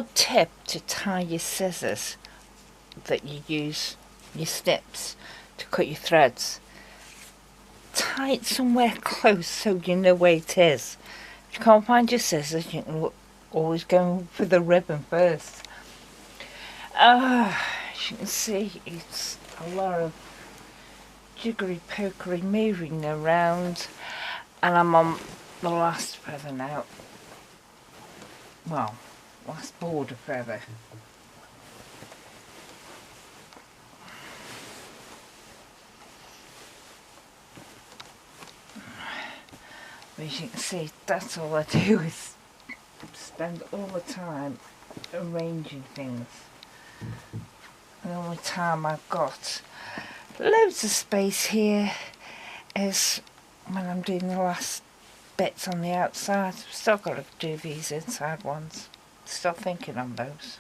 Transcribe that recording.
good tip to tie your scissors that you use, your snips, to cut your threads. Tie it somewhere close so you know where it is. If you can't find your scissors, you can always go for the ribbon first. As you can see, it's a lot of jiggery pokery moving around, and I'm on the last feather now. Well, last border feather. As you can see, that's all I do, is spend all the time arranging things. And the only time I've got loads of space here is when I'm doing the last bits on the outside. Still got to do these inside ones. Still thinking on those.